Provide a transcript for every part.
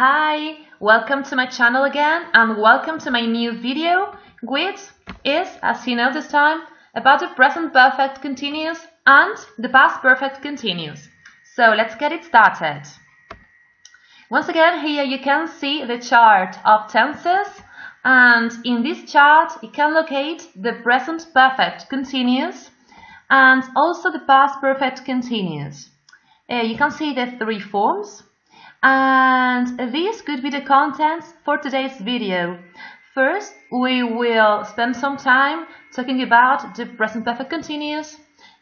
Hi, welcome to my channel again and welcome to my new video, which is, as you know this time, about the present perfect continuous and the past perfect continuous. So let's get it started. Once again, here you can see the chart of tenses, and in this chart you can locate the present perfect continuous and also the past perfect continuous. You can see the three forms. And these could be the contents for today's video. First, we will spend some time talking about the present perfect continuous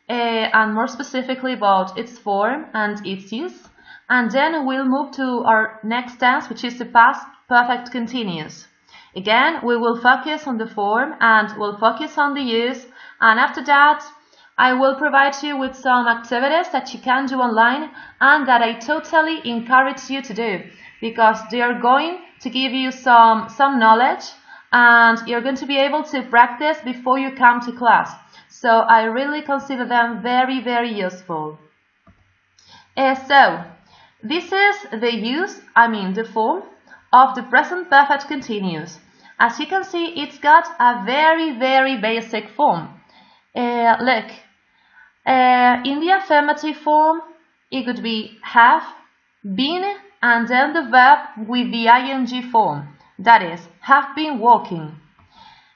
and more specifically about its form and its use. And then we'll move to our next tense, which is the past perfect continuous. Again, we will focus on the form and we'll focus on the use. And after that, I will provide you with some activities that you can do online and that I totally encourage you to do because they are going to give you some knowledge and you're going to be able to practice before you come to class. So I really consider them very, very useful. So this is the form of the present perfect continuous. As you can see, it's got a very, very basic form. Look. In the affirmative form, it could be have, been, and then the verb with the ing form, that is, have been walking.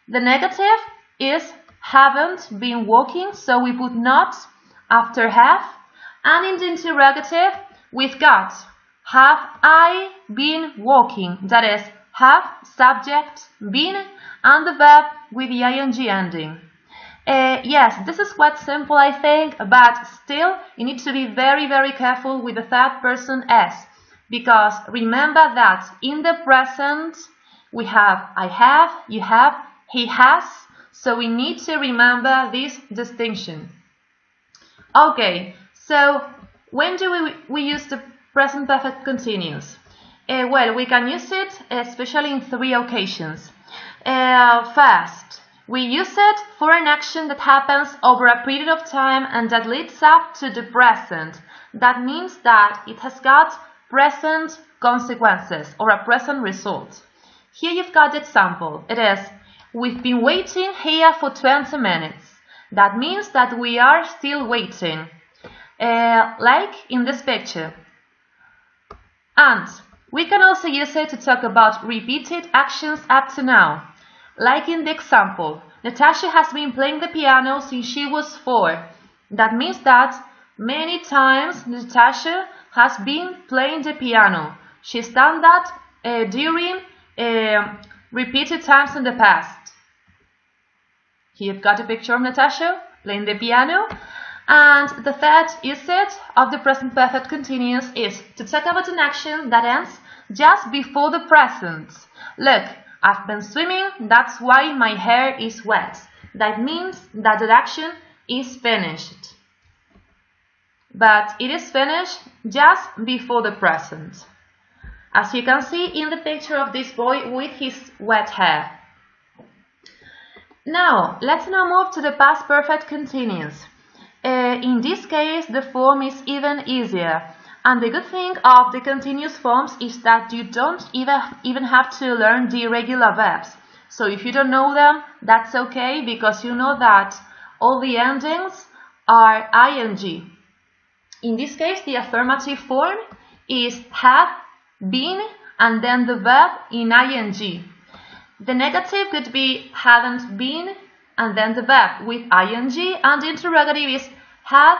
The negative is haven't been walking, so we put not after have, and in the interrogative, we've got have I been walking, that is, have, subject, been, and the verb with the ing ending. Yes, this is quite simple, I think, but still you need to be very, very careful with the third person s, because remember that in the present we have I have, you have, he has, so we need to remember this distinction. Okay, so when do we use the present perfect continuous? Well, we can use it especially in three occasions. First, we use it for an action that happens over a period of time and that leads up to the present. That means that it has got present consequences or a present result. Here you've got the example. It is, we've been waiting here for 20 minutes. That means that we are still waiting. Like in this picture. And we can also use it to talk about repeated actions up to now. Like in the example, Natasha has been playing the piano since she was 4. That means that many times Natasha has been playing the piano. She's done that during repeated times in the past. Here you've got a picture of Natasha playing the piano. And the third usage of the present perfect continuous is to talk about an action that ends just before the present. Look, I've been swimming, that's why my hair is wet. That means that the action is finished. But it is finished just before the present. As you can see in the picture of this boy with his wet hair. Let's now move to the past perfect continuous. In this case, the form is even easier. And the good thing of the continuous forms is that you don't even have to learn the irregular verbs. So if you don't know them, that's okay, because you know that all the endings are ing. In this case, the affirmative form is have, been, and then the verb in ing. The negative could be haven't been, and then the verb with ing, and the interrogative is have,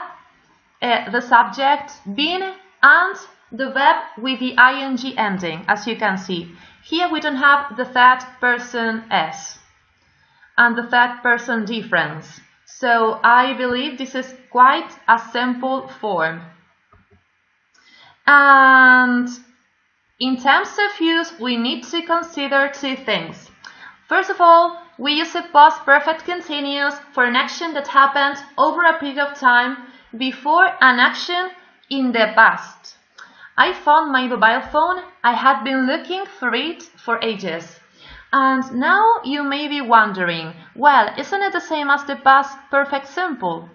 the subject, been, and the verb with the ing ending, as you can see. Here we don't have the third person s and the third person difference. So I believe this is quite a simple form. And in terms of use, we need to consider two things. First of all, we use a past perfect continuous for an action that happened over a period of time before an action in the past. I found my mobile phone. I had been looking for it for ages. And now you may be wondering, well, isn't it the same as the past perfect simple?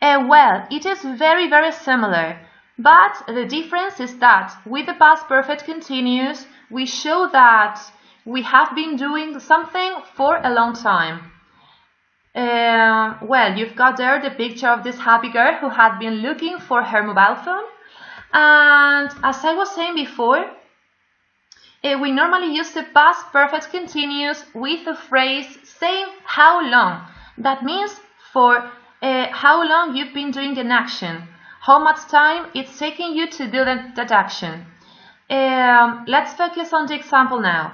Well, it is very, very similar. But the difference is that with the past perfect continuous, we show that we have been doing something for a long time. Well, you've got there the picture of this happy girl who had been looking for her mobile phone. And as I was saying before, we normally use the past perfect continuous with the phrase saying how long. That means for how long you've been doing an action, how much time it's taking you to do that action. Let's focus on the example now.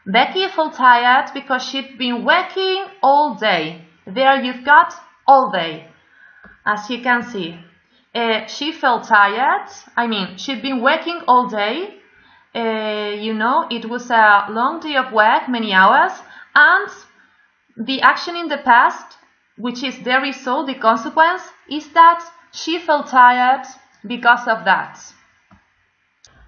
Becky felt tired because she'd been working all day. There you've got all day, as you can see. She felt tired. She'd been working all day. It was a long day of work, many hours, and the action in the past, which is the result, the consequence, is that she felt tired because of that.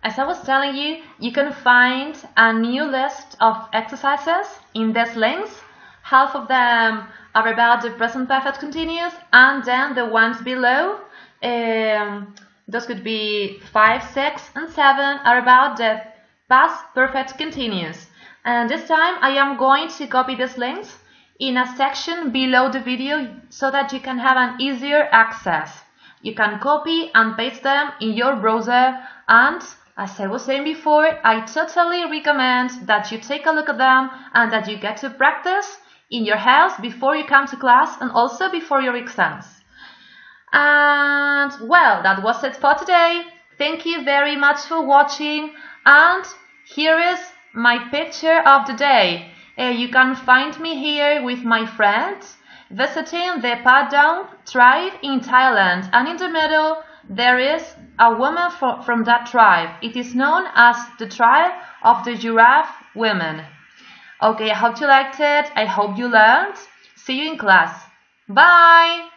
As I was telling you, you can find a new list of exercises in these links. Half of them are about the present perfect continuous, and then the ones below, those could be 5, 6, and 7, are about the past perfect continuous. And this time I am going to copy these links in a section below the video so that you can have an easier access. You can copy and paste them in your browser, and as I was saying before, I totally recommend that you take a look at them and that you get to practice in your house before you come to class and also before your exams. And well, that was it for today. Thank you very much for watching, and here is my picture of the day. You can find me here with my friends visiting the Padang tribe in Thailand, and in the middle there is a woman from that tribe. It is known as the tribe of the giraffe women. Okay, I hope you liked it. I hope you learned. See you in class. Bye!